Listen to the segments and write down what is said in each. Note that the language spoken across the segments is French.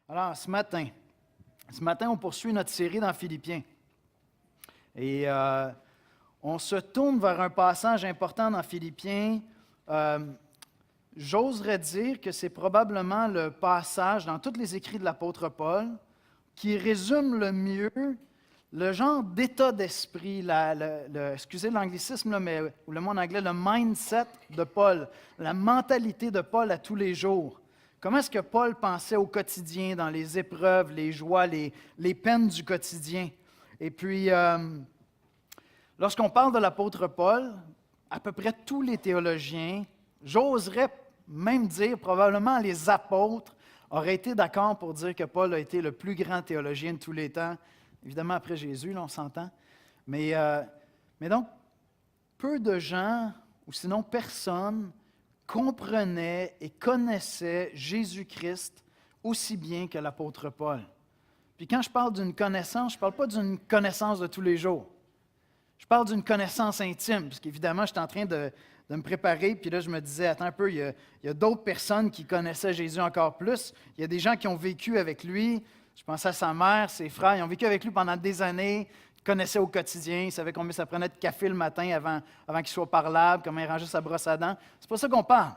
Alors, ce matin, on poursuit notre série dans Philippiens. Et on se tourne vers un passage important dans Philippiens. J'oserais dire que c'est probablement le passage dans tous les écrits de l'apôtre Paul qui résume le mieux le genre d'état d'esprit, excusez l'anglicisme, là, mais ou le mot en anglais, le mindset de Paul, la mentalité de Paul à tous les jours. Comment est-ce que Paul pensait au quotidien, dans les épreuves, les joies, les peines du quotidien? Et puis, lorsqu'on parle de l'apôtre Paul, à peu près tous les théologiens, j'oserais même dire, probablement les apôtres, auraient été d'accord pour dire que Paul a été le plus grand théologien de tous les temps. Évidemment, après Jésus, là, on s'entend. Mais donc, peu de gens, ou sinon personne, comprenait et connaissait Jésus-Christ aussi bien que l'apôtre Paul. Puis quand je parle d'une connaissance, je ne parle pas d'une connaissance de tous les jours. Je parle d'une connaissance intime, parce qu'évidemment, j'étais en train de me préparer, puis là, je me disais, attends un peu, il y a d'autres personnes qui connaissaient Jésus encore plus. Il y a des gens qui ont vécu avec lui. Je pensais à sa mère, ses frères, ils ont vécu avec lui pendant des années. Connaissait au quotidien, il savait combien ça prenait de café le matin avant qu'il soit parlable, comment il rangeait sa brosse à dents. C'est pas ça qu'on parle.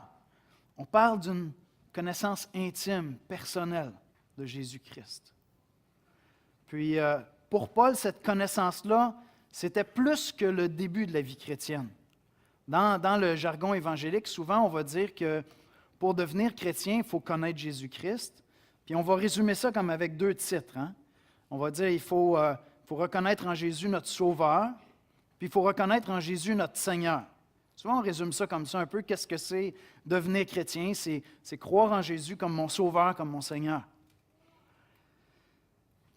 On parle d'une connaissance intime, personnelle de Jésus-Christ. Puis, pour Paul, cette connaissance-là, c'était plus que le début de la vie chrétienne. Dans le jargon évangélique, souvent, on va dire que pour devenir chrétien, il faut connaître Jésus-Christ. Puis, on va résumer ça comme avec deux titres. On va dire il faut reconnaître en Jésus notre Sauveur, puis il faut reconnaître en Jésus notre Seigneur. Souvent, on résume ça comme ça un peu. Qu'est-ce que c'est devenir chrétien? C'est croire en Jésus comme mon Sauveur, comme mon Seigneur.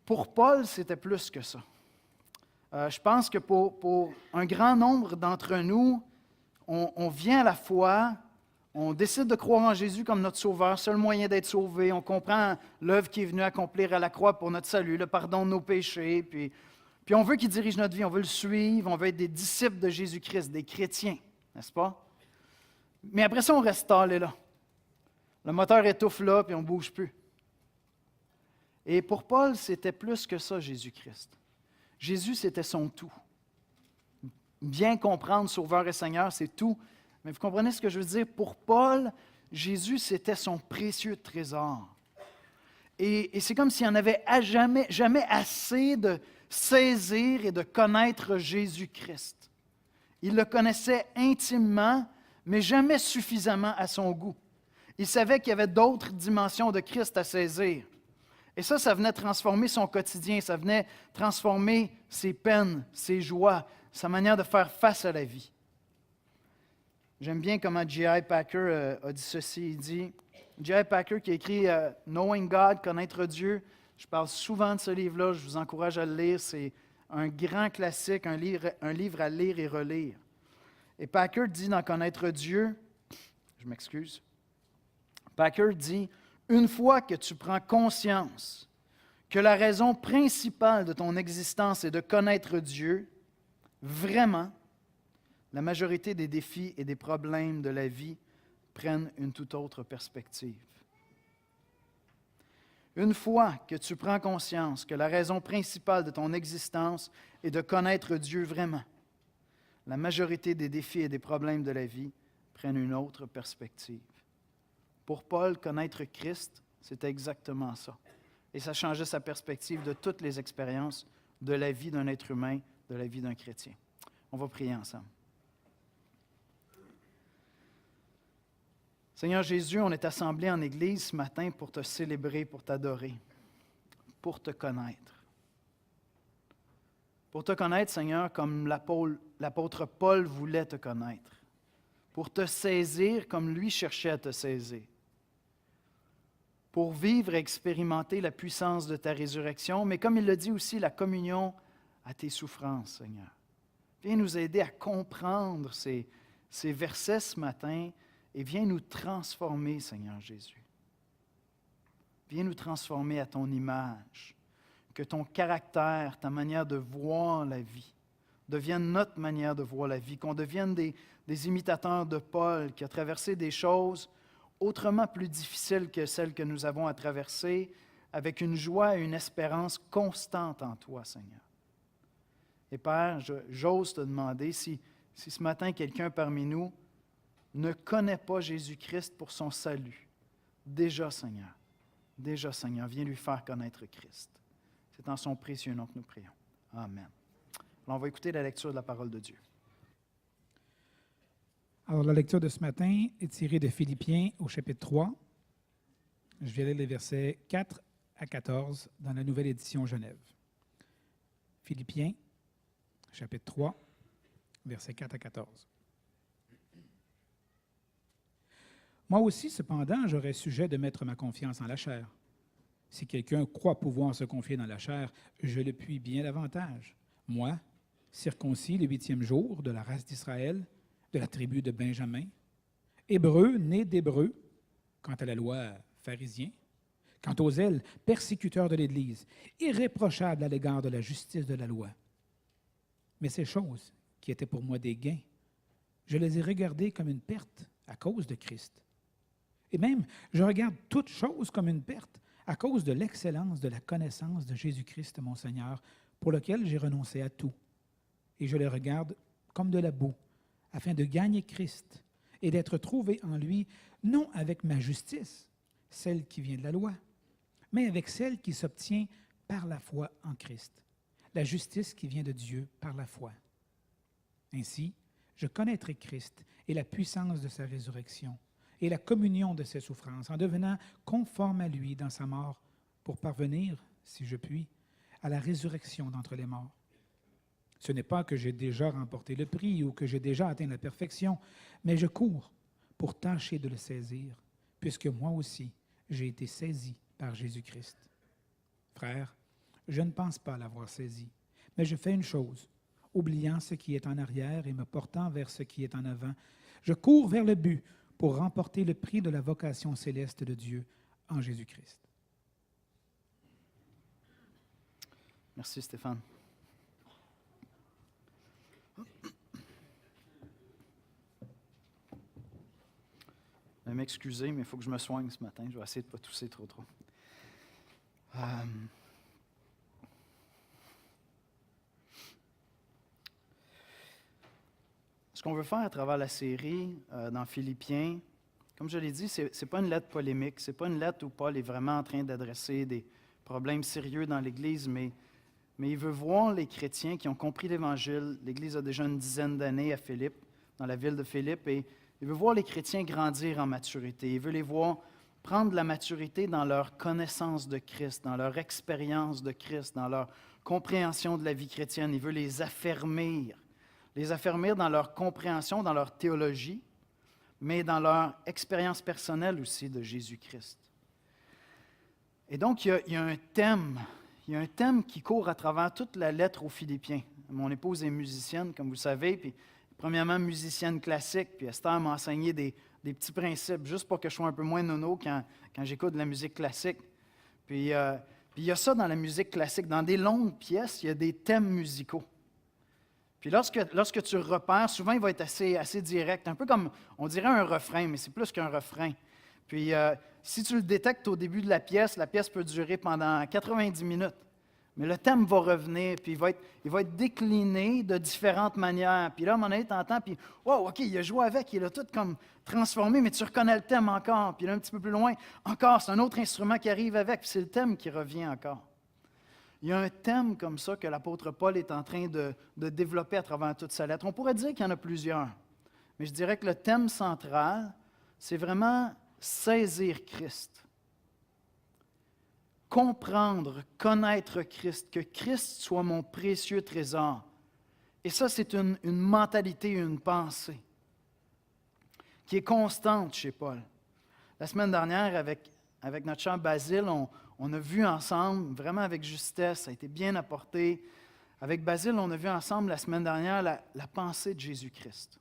Pour Paul, c'était plus que ça. Je pense que pour un grand nombre d'entre nous, on vient à la foi, on décide de croire en Jésus comme notre Sauveur, seul moyen d'être sauvé. On comprend l'œuvre qui est venue accomplir à la croix pour notre salut, le pardon de nos péchés. Puis on veut qu'il dirige notre vie, on veut le suivre, on veut être des disciples de Jésus-Christ, des chrétiens, n'est-ce pas? Mais après ça, on reste stallé là. Le moteur étouffe là, puis on ne bouge plus. Et pour Paul, c'était plus que ça, Jésus-Christ. Jésus, c'était son tout. Bien comprendre Sauveur et Seigneur, c'est tout. Mais vous comprenez ce que je veux dire? Pour Paul, Jésus, c'était son précieux trésor. Et c'est comme s'il n'y en avait jamais assez de saisir et de connaître Jésus-Christ. Il le connaissait intimement, mais jamais suffisamment à son goût. Il savait qu'il y avait d'autres dimensions de Christ à saisir. Et ça venait transformer son quotidien, ça venait transformer ses peines, ses joies, sa manière de faire face à la vie. J'aime bien comment J.I. Packer a dit ceci. Il dit, J.I. Packer qui a écrit « Knowing God, connaître Dieu », je parle souvent de ce livre-là, je vous encourage à le lire, c'est un grand classique, un livre à lire et relire. Et Packer dit dans « Connaître Dieu », je m'excuse, Packer dit « Une fois que tu prends conscience que la raison principale de ton existence est de connaître Dieu, vraiment, la majorité des défis et des problèmes de la vie prennent une toute autre perspective. Une fois que tu prends conscience que la raison principale de ton existence est de connaître Dieu vraiment, la majorité des défis et des problèmes de la vie prennent une autre perspective. Pour Paul, connaître Christ, c'était exactement ça. Et ça changeait sa perspective de toutes les expériences de la vie d'un être humain, de la vie d'un chrétien. On va prier ensemble. Seigneur Jésus, on est assemblés en Église ce matin pour te célébrer, pour t'adorer, pour te connaître. Pour te connaître, Seigneur, comme l'apôtre Paul voulait te connaître. Pour te saisir comme lui cherchait à te saisir. Pour vivre et expérimenter la puissance de ta résurrection, mais comme il le dit aussi, la communion à tes souffrances, Seigneur. Viens nous aider à comprendre ces versets ce matin et viens nous transformer, Seigneur Jésus. Viens nous transformer à ton image, que ton caractère, ta manière de voir la vie, devienne notre manière de voir la vie, qu'on devienne des imitateurs de Paul qui a traversé des choses autrement plus difficiles que celles que nous avons à traverser, avec une joie et une espérance constante en toi, Seigneur. Et Père, j'ose te demander si ce matin quelqu'un parmi nous ne connaît pas Jésus-Christ pour son salut, déjà, Seigneur, viens lui faire connaître Christ. C'est en son précieux nom que nous prions. Amen. Alors, on va écouter la lecture de la parole de Dieu. Alors, la lecture de ce matin est tirée de Philippiens au chapitre 3. Je vais lire les versets 4 à 14 dans la nouvelle édition Genève. Philippiens, chapitre 3, versets 4 à 14. Moi aussi, cependant, j'aurais sujet de mettre ma confiance en la chair. Si quelqu'un croit pouvoir se confier dans la chair, je le puis bien davantage. Moi, circoncis le 8e jour de la race d'Israël, de la tribu de Benjamin, hébreu, né d'hébreu, quant à la loi, pharisien, quant aux zèles, persécuteur de l'Église, irréprochable à l'égard de la justice de la loi. Mais ces choses, qui étaient pour moi des gains, je les ai regardées comme une perte à cause de Christ. Et même, je regarde toutes choses comme une perte à cause de l'excellence de la connaissance de Jésus-Christ, mon Seigneur, pour lequel j'ai renoncé à tout. Et je les regarde comme de la boue, afin de gagner Christ et d'être trouvé en lui, non avec ma justice, celle qui vient de la loi, mais avec celle qui s'obtient par la foi en Christ, la justice qui vient de Dieu par la foi. Ainsi, je connaîtrai Christ et la puissance de sa résurrection et la communion de ses souffrances, en devenant conforme à lui dans sa mort, pour parvenir, si je puis, à la résurrection d'entre les morts. Ce n'est pas que j'ai déjà remporté le prix ou que j'ai déjà atteint la perfection, mais je cours pour tâcher de le saisir, puisque moi aussi, j'ai été saisi par Jésus-Christ. Frères, je ne pense pas l'avoir saisi, mais je fais une chose, oubliant ce qui est en arrière et me portant vers ce qui est en avant. Je cours vers le but pour remporter le prix de la vocation céleste de Dieu en Jésus-Christ. Merci Stéphane. Je vais m'excuser, mais il faut que je me soigne ce matin. Je vais essayer de ne pas tousser trop. Ce qu'on veut faire à travers la série dans Philippiens, comme je l'ai dit, ce n'est pas une lettre polémique, ce n'est pas une lettre où Paul est vraiment en train d'adresser des problèmes sérieux dans l'Église, mais il veut voir les chrétiens qui ont compris l'Évangile. L'Église a déjà une dizaine d'années à Philippe, dans la ville de Philippe, et il veut voir les chrétiens grandir en maturité. Il veut les voir prendre la maturité dans leur connaissance de Christ, dans leur expérience de Christ, dans leur compréhension de la vie chrétienne. Il veut les affermir dans leur compréhension, dans leur théologie, mais dans leur expérience personnelle aussi de Jésus-Christ. Et donc, il y a un thème qui court à travers toute la lettre aux Philippiens. Mon épouse est musicienne, comme vous le savez, puis premièrement musicienne classique, puis Esther m'a enseigné des petits principes, juste pour que je sois un peu moins nono quand j'écoute de la musique classique. Puis il y a ça dans la musique classique. Dans des longues pièces, il y a des thèmes musicaux. Puis lorsque tu repères, souvent il va être assez direct, un peu comme, on dirait un refrain, mais c'est plus qu'un refrain. Puis si tu le détectes au début de la pièce peut durer pendant 90 minutes. Mais le thème va revenir, puis il va être décliné de différentes manières. Puis là, à un moment donné, tu entends, puis « Wow, OK, il a joué avec, il a tout comme transformé, mais tu reconnais le thème encore. » Puis là, un petit peu plus loin, encore, c'est un autre instrument qui arrive avec, puis c'est le thème qui revient encore. Il y a un thème comme ça que l'apôtre Paul est en train de développer à travers toute sa lettre. On pourrait dire qu'il y en a plusieurs, mais je dirais que le thème central, c'est vraiment saisir Christ. Comprendre, connaître Christ, que Christ soit mon précieux trésor. Et ça, c'est une mentalité, une pensée qui est constante chez Paul. La semaine dernière, avec notre cher Basile, on a vu ensemble, vraiment avec justesse, ça a été bien apporté. Avec Basile, on a vu ensemble la semaine dernière la pensée de Jésus-Christ.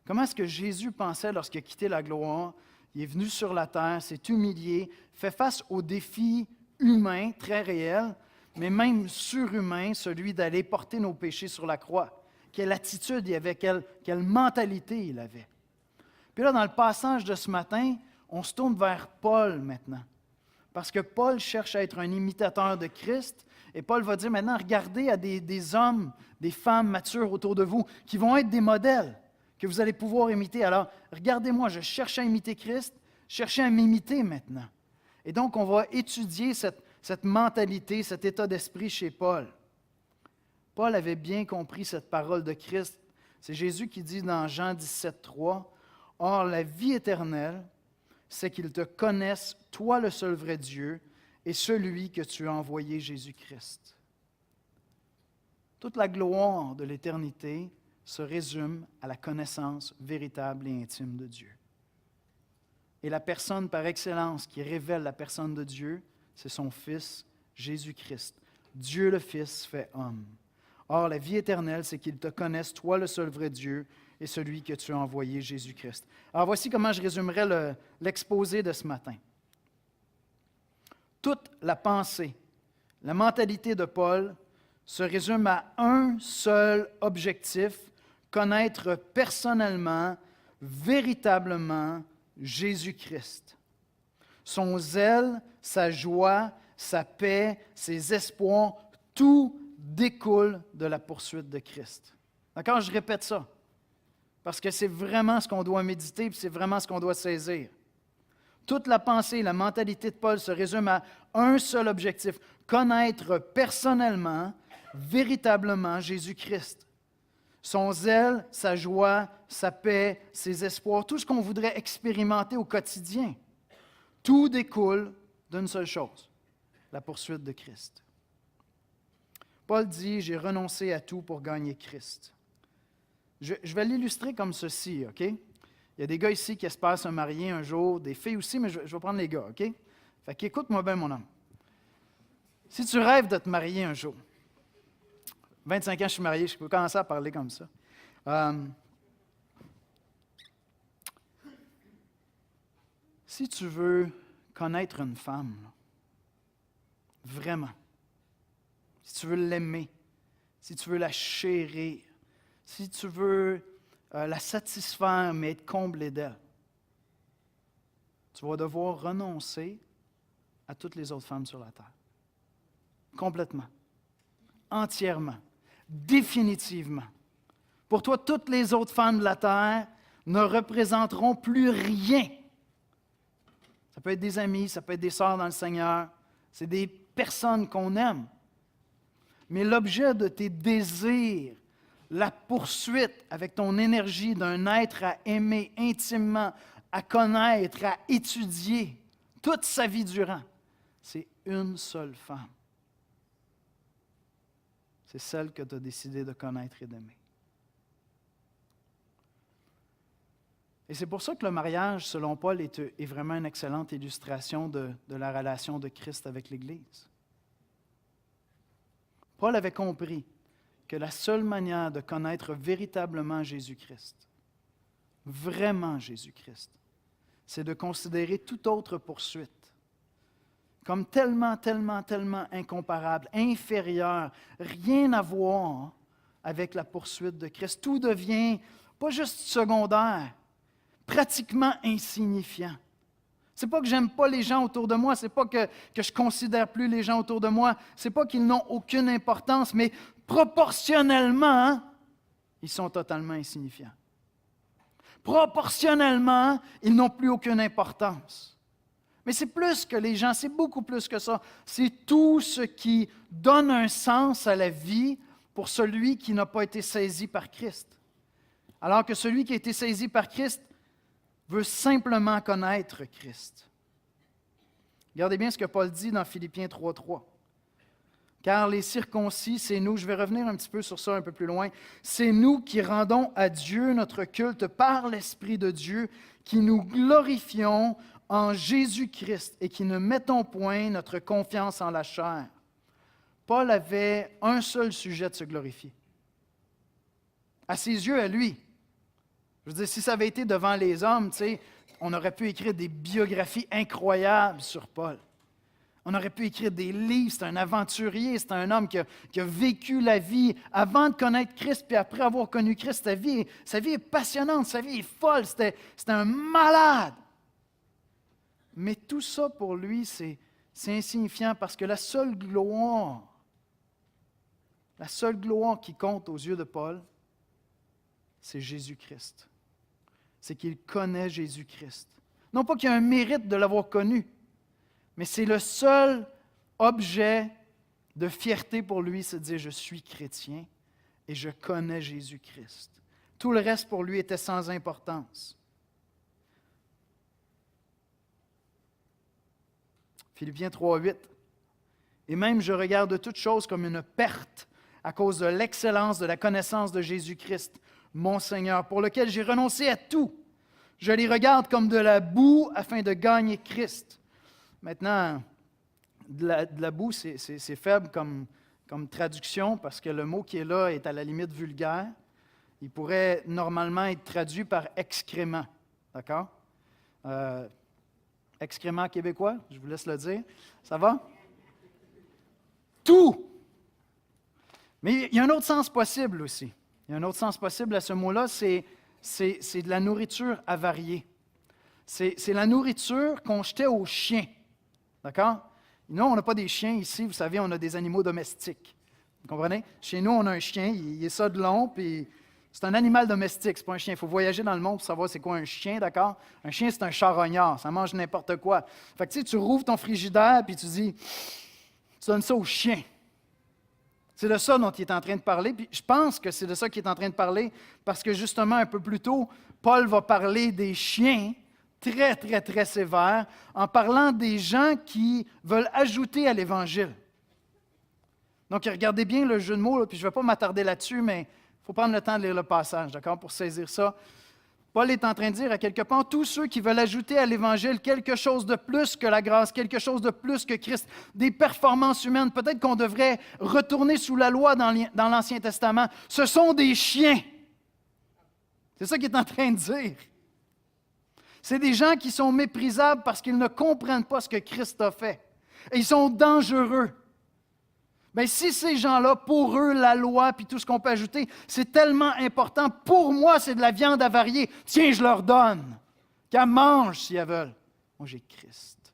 Comment est-ce que Jésus pensait lorsqu'il a quitté la gloire? Il est venu sur la terre, s'est humilié, fait face aux défis humain, très réel, mais même surhumain, celui d'aller porter nos péchés sur la croix. Quelle attitude il avait, quelle mentalité il avait. Puis là, dans le passage de ce matin, on se tourne vers Paul maintenant. Parce que Paul cherche à être un imitateur de Christ. Et Paul va dire maintenant, regardez à des hommes, des femmes matures autour de vous qui vont être des modèles que vous allez pouvoir imiter. Alors, regardez-moi, je cherche à imiter Christ, cherchez à m'imiter maintenant. Et donc, on va étudier cette mentalité, cet état d'esprit chez Paul. Paul avait bien compris cette parole de Christ. C'est Jésus qui dit dans Jean 17,3, « Or, la vie éternelle, c'est qu'ils te connaissent, toi le seul vrai Dieu, et celui que tu as envoyé, Jésus-Christ. » Toute la gloire de l'éternité se résume à la connaissance véritable et intime de Dieu. Et la personne par excellence qui révèle la personne de Dieu, c'est son Fils, Jésus-Christ. Dieu le Fils fait homme. Or, la vie éternelle, c'est qu'ils te connaissent, toi le seul vrai Dieu, et celui que tu as envoyé, Jésus-Christ. Alors, voici comment je résumerai l'exposé de ce matin. Toute la pensée, la mentalité de Paul se résume à un seul objectif, connaître personnellement, véritablement Jésus-Christ. Son zèle, sa joie, sa paix, ses espoirs, tout découle de la poursuite de Christ. D'accord? Je répète ça, parce que c'est vraiment ce qu'on doit méditer, et c'est vraiment ce qu'on doit saisir. Toute la pensée, la mentalité de Paul se résume à un seul objectif, connaître personnellement, véritablement Jésus-Christ. Son zèle, sa joie, sa paix, ses espoirs, tout ce qu'on voudrait expérimenter au quotidien, tout découle d'une seule chose, la poursuite de Christ. Paul dit, « J'ai renoncé à tout pour gagner Christ. » Je vais l'illustrer comme ceci, OK? Il y a des gars ici qui espèrent se marier un jour, des filles aussi, mais je vais prendre les gars, OK? Fait qu'écoute-moi bien, mon homme. Si tu rêves de te marier un jour, 25 ans, je suis marié, je peux commencer à parler comme ça. Si tu veux connaître une femme, vraiment, si tu veux l'aimer, si tu veux la chérir, si tu veux la satisfaire, mais être comblé d'elle, tu vas devoir renoncer à toutes les autres femmes sur la terre. Complètement. Entièrement. Définitivement. Pour toi, toutes les autres femmes de la terre ne représenteront plus rien. Ça peut être des amis, ça peut être des sœurs dans le Seigneur. C'est des personnes qu'on aime. Mais l'objet de tes désirs, la poursuite avec ton énergie d'un être à aimer intimement, à connaître, à étudier toute sa vie durant, c'est une seule femme. C'est celle que tu as décidé de connaître et d'aimer. Et c'est pour ça que le mariage, selon Paul, est vraiment une excellente illustration de la relation de Christ avec l'Église. Paul avait compris que la seule manière de connaître véritablement Jésus-Christ, vraiment Jésus-Christ, c'est de considérer toute autre poursuite comme tellement, tellement, tellement incomparable, inférieur, rien à voir avec la poursuite de Christ. Tout devient pas juste secondaire, pratiquement insignifiant. C'est pas que j'aime pas les gens autour de moi, c'est pas que je considère plus les gens autour de moi, c'est pas qu'ils n'ont aucune importance, mais proportionnellement, ils sont totalement insignifiants. Proportionnellement, ils n'ont plus aucune importance. Mais c'est plus que les gens, c'est beaucoup plus que ça. C'est tout ce qui donne un sens à la vie pour celui qui n'a pas été saisi par Christ. Alors que celui qui a été saisi par Christ veut simplement connaître Christ. Regardez bien ce que Paul dit dans Philippiens 3:3. Car les circoncis, c'est nous, je vais revenir un petit peu sur ça un peu plus loin, c'est nous qui rendons à Dieu notre culte par l'Esprit de Dieu, qui nous glorifions en Jésus-Christ et qui ne mettons point notre confiance en la chair. Paul avait un seul sujet de se glorifier. À ses yeux, à lui. Je veux dire, si ça avait été devant les hommes, tu sais, on aurait pu écrire des biographies incroyables sur Paul. On aurait pu écrire des livres, c'est un aventurier, c'est un homme qui a vécu la vie avant de connaître Christ, puis après avoir connu Christ, sa vie est passionnante, sa vie est folle, c'était un malade. Mais tout ça pour lui, c'est c'est insignifiant parce que la seule gloire qui compte aux yeux de Paul, c'est Jésus-Christ. C'est qu'il connaît Jésus-Christ. Non pas qu'il y a un mérite de l'avoir connu, mais c'est le seul objet de fierté pour lui, c'est de dire « Je suis chrétien et je connais Jésus-Christ ». Tout le reste pour lui était sans importance. Philippiens 3,8. « Et même je regarde toutes choses comme une perte à cause de l'excellence de la connaissance de Jésus-Christ, mon Seigneur, pour lequel j'ai renoncé à tout. Je les regarde comme de la boue afin de gagner Christ. » Maintenant, de la boue, c'est faible comme traduction parce que le mot qui est là est à la limite vulgaire. Il pourrait normalement être traduit par excrément. D'accord? Excrément québécois, je vous laisse le dire. Ça va? Tout! Mais il y a un autre sens possible aussi. Il y a un autre sens possible à ce mot-là, c'est de la nourriture avariée. C'est la nourriture qu'on jetait aux chiens. D'accord? Nous, on n'a pas des chiens ici, vous savez, on a des animaux domestiques. Vous comprenez? Chez nous, on a un chien, il est ça de long, puis c'est un animal domestique, c'est pas un chien. Il faut voyager dans le monde pour savoir c'est quoi un chien, d'accord? Un chien, c'est un charognard, ça mange n'importe quoi. Fait que tu rouvres ton frigidaire, puis tu dis, tu donnes ça au chien. C'est de ça dont il est en train de parler, puis je pense que c'est de ça qu'il est en train de parler, parce que justement, un peu plus tôt, Paul va parler des chiens, très, très, très sévère, en parlant des gens qui veulent ajouter à l'Évangile. Donc, regardez bien le jeu de mots, là, puis je ne vais pas m'attarder là-dessus, mais il faut prendre le temps de lire le passage, d'accord, pour saisir ça. Paul est en train de dire à quelque part, tous ceux qui veulent ajouter à l'Évangile quelque chose de plus que la grâce, quelque chose de plus que Christ, des performances humaines, peut-être qu'on devrait retourner sous la loi dans l'Ancien Testament, ce sont des chiens. C'est ça qu'il est en train de dire. C'est des gens qui sont méprisables parce qu'ils ne comprennent pas ce que Christ a fait. Et ils sont dangereux. Bien, si ces gens-là, pour eux, la loi puis tout ce qu'on peut ajouter, c'est tellement important. Pour moi, c'est de la viande avariée. Tiens, je leur donne. Qu'elles mangent si elles veulent. Moi, j'ai Christ.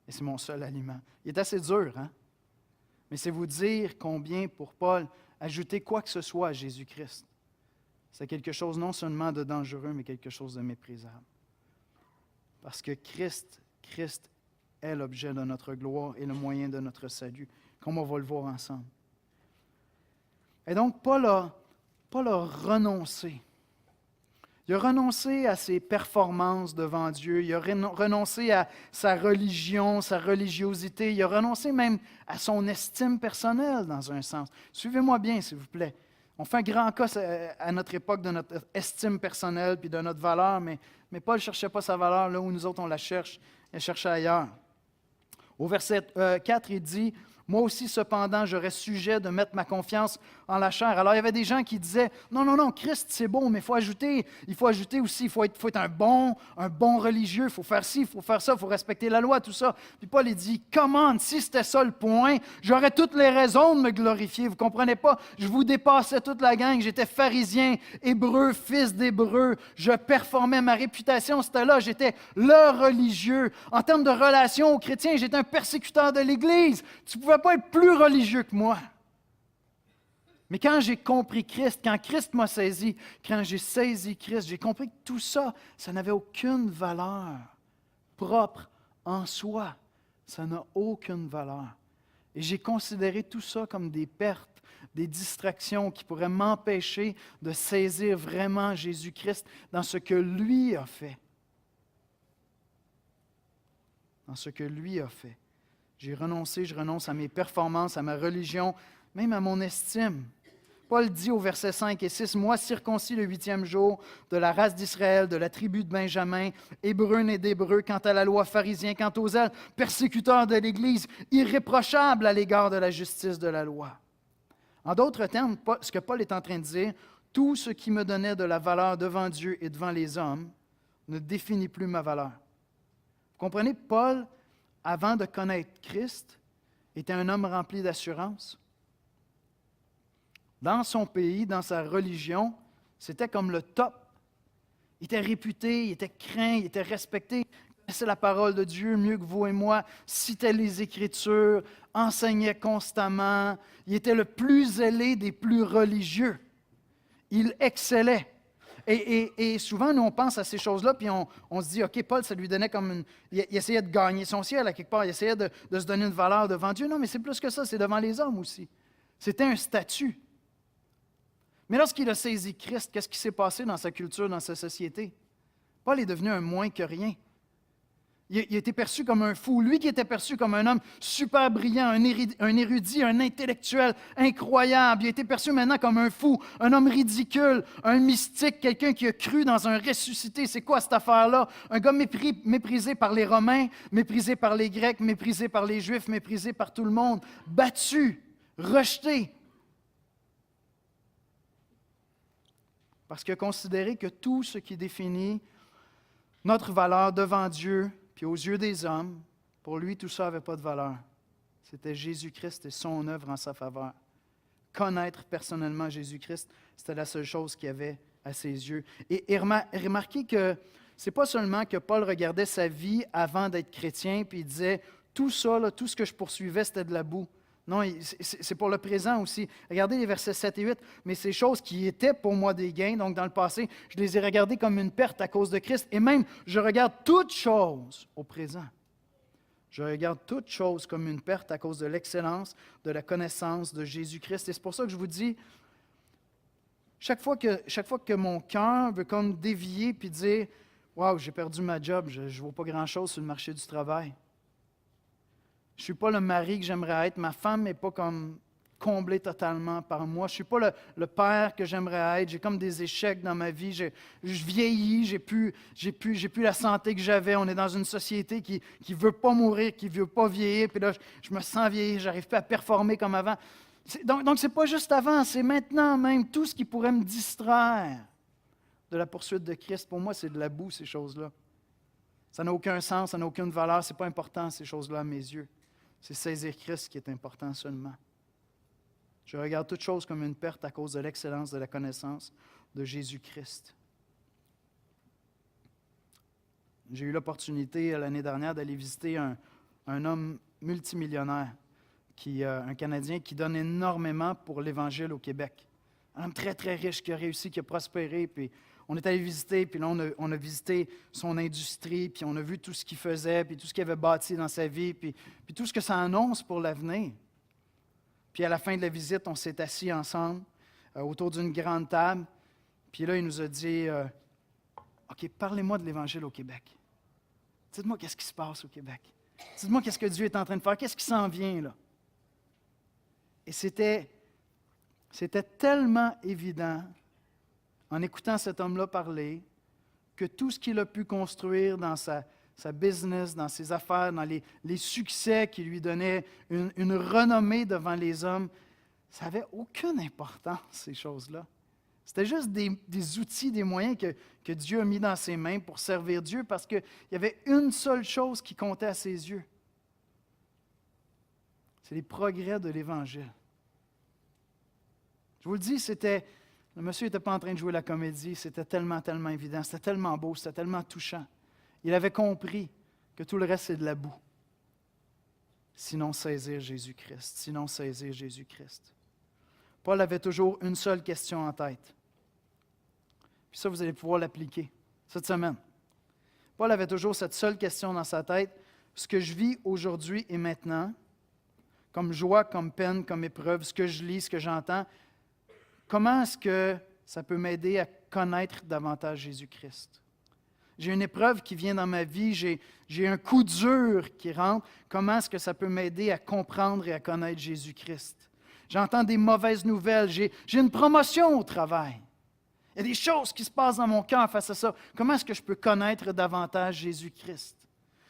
Et c'est mon seul aliment. Il est assez dur, hein? Mais c'est vous dire combien, pour Paul, ajouter quoi que ce soit à Jésus-Christ, c'est quelque chose non seulement de dangereux, mais quelque chose de méprisable. Parce que Christ est l'objet de notre gloire et le moyen de notre salut, comme on va le voir ensemble. Et donc, Paul a renoncé. Il a renoncé à ses performances devant Dieu, il a renoncé à sa religion, sa religiosité, il a renoncé même à son estime personnelle, dans un sens. Suivez-moi bien, s'il vous plaît. On fait un grand cas à notre époque de notre estime personnelle puis de notre valeur, mais Paul ne cherchait pas sa valeur là où nous autres on la cherche, il cherchait ailleurs. Au verset 4, il dit « Moi aussi, cependant, j'aurais sujet de mettre ma confiance en la chair. » Alors, il y avait des gens qui disaient « Non, Christ, c'est bon, mais il faut ajouter aussi, il faut être un bon religieux, il faut faire ci, il faut faire ça, il faut respecter la loi, tout ça. » Puis Paul, il dit « Come on, si c'était ça le point, j'aurais toutes les raisons de me glorifier. Vous ne comprenez pas? Je vous dépassais toute la gang, j'étais pharisien, hébreu, fils d'hébreu, je performais, ma réputation, c'était là, j'étais le religieux. En termes de relation aux chrétiens, j'étais un persécuteur de l'Église. Tu ne pouvais pas être plus religieux que moi. » Mais quand j'ai compris Christ, quand Christ m'a saisi, quand j'ai saisi Christ, j'ai compris que tout ça, ça n'avait aucune valeur propre en soi. Ça n'a aucune valeur. Et j'ai considéré tout ça comme des pertes, des distractions qui pourraient m'empêcher de saisir vraiment Jésus-Christ dans ce que lui a fait. Dans ce que lui a fait. Je renonce à mes performances, à ma religion, même à mon estime. Paul dit au verset 5 et 6, « Moi, circoncis le 8e jour, de la race d'Israël, de la tribu de Benjamin, hébreu né d'hébreu, quant à la loi pharisien, quant aux zèles, persécuteur de l'Église, irréprochable à l'égard de la justice de la loi. » En d'autres termes, ce que Paul est en train de dire, tout ce qui me donnait de la valeur devant Dieu et devant les hommes ne définit plus ma valeur. Vous comprenez, Paul, avant de connaître Christ, était un homme rempli d'assurance. Dans son pays, dans sa religion, c'était comme le top. Il était réputé, il était craint, il était respecté. connaissait la parole de Dieu mieux que vous et moi, citait les Écritures, enseignait constamment. Il était le plus zélé des plus religieux. Il excellait. Et souvent, nous, on pense à ces choses-là, puis on se dit, OK, Paul, ça lui donnait comme il essayait de gagner son ciel à quelque part, il essayait de se donner une valeur devant Dieu. Non, mais c'est plus que ça, c'est devant les hommes aussi. C'était un statut. Mais lorsqu'il a saisi Christ, qu'est-ce qui s'est passé dans sa culture, dans sa société? Paul est devenu un moins que rien. Il a été perçu comme un fou. Lui qui était perçu comme un homme super brillant, un érudit, un intellectuel incroyable. Il a été perçu maintenant comme un fou, un homme ridicule, un mystique, quelqu'un qui a cru dans un ressuscité. C'est quoi cette affaire-là? Un gars méprisé par les Romains, méprisé par les Grecs, méprisé par les Juifs, méprisé par tout le monde, battu, rejeté. Parce qu'il a considéré que tout ce qui définit notre valeur devant Dieu, puis aux yeux des hommes, pour lui, tout ça n'avait pas de valeur. C'était Jésus-Christ et son œuvre en sa faveur. Connaître personnellement Jésus-Christ, c'était la seule chose qu'il y avait à ses yeux. Et remarquez que ce n'est pas seulement que Paul regardait sa vie avant d'être chrétien, puis il disait, tout ça, là, tout ce que je poursuivais, c'était de la boue. Non, c'est pour le présent aussi. Regardez les versets 7 et 8. Mais ces choses qui étaient pour moi des gains, donc dans le passé, je les ai regardées comme une perte à cause de Christ. Et même, je regarde toutes choses au présent. Je regarde toutes choses comme une perte à cause de l'excellence, de la connaissance de Jésus-Christ. Et c'est pour ça que je vous dis, chaque fois que mon cœur veut comme dévier puis dire « Wow, j'ai perdu ma job, je ne vaux pas grand-chose sur le marché du travail. » Je ne suis pas le mari que j'aimerais être. Ma femme n'est pas comme comblée totalement par moi. Je ne suis pas le père que j'aimerais être. J'ai comme des échecs dans ma vie. Je vieillis. J'ai plus la santé que j'avais. On est dans une société qui ne veut pas mourir, qui ne veut pas vieillir. Puis là, je me sens vieillir. Je n'arrive pas à performer comme avant. Donc ce n'est pas juste avant. C'est maintenant même. Tout ce qui pourrait me distraire de la poursuite de Christ, pour moi, c'est de la boue, ces choses-là. Ça n'a aucun sens. Ça n'a aucune valeur. Ce n'est pas important, ces choses-là, à mes yeux. C'est saisir Christ qui est important seulement. Je regarde toute chose comme une perte à cause de l'excellence de la connaissance de Jésus-Christ. J'ai eu l'opportunité l'année dernière d'aller visiter un homme multimillionnaire, un Canadien qui donne énormément pour l'Évangile au Québec. Un homme très, très riche qui a réussi, qui a prospéré. Puis on est allé visiter, puis là, on a visité son industrie, puis on a vu tout ce qu'il faisait, puis tout ce qu'il avait bâti dans sa vie, puis tout ce que ça annonce pour l'avenir. Puis à la fin de la visite, on s'est assis ensemble autour d'une grande table. Puis là, il nous a dit OK, parlez-moi de l'Évangile au Québec. Dites-moi qu'est-ce qui se passe au Québec. Dites-moi qu'est-ce que Dieu est en train de faire. Qu'est-ce qui s'en vient, là? Et c'était tellement évident, en écoutant cet homme-là parler, que tout ce qu'il a pu construire dans sa business, dans ses affaires, dans les succès qui lui donnaient une renommée devant les hommes, ça n'avait aucune importance, ces choses-là. C'était juste des outils, des moyens que Dieu a mis dans ses mains pour servir Dieu parce qu'il y avait une seule chose qui comptait à ses yeux. C'est les progrès de l'Évangile. Je vous le dis, le monsieur n'était pas en train de jouer la comédie, c'était tellement, tellement évident, c'était tellement beau, c'était tellement touchant. Il avait compris que tout le reste, c'est de la boue. Sinon saisir Jésus-Christ, sinon saisir Jésus-Christ. Paul avait toujours une seule question en tête. Puis ça, vous allez pouvoir l'appliquer cette semaine. Paul avait toujours cette seule question dans sa tête. Ce que je vis aujourd'hui et maintenant, comme joie, comme peine, comme épreuve, ce que je lis, ce que j'entends, comment est-ce que ça peut m'aider à connaître davantage Jésus-Christ? J'ai une épreuve qui vient dans ma vie, j'ai un coup dur qui rentre. Comment est-ce que ça peut m'aider à comprendre et à connaître Jésus-Christ? J'entends des mauvaises nouvelles, j'ai une promotion au travail. Il y a des choses qui se passent dans mon cœur face à ça. Comment est-ce que je peux connaître davantage Jésus-Christ?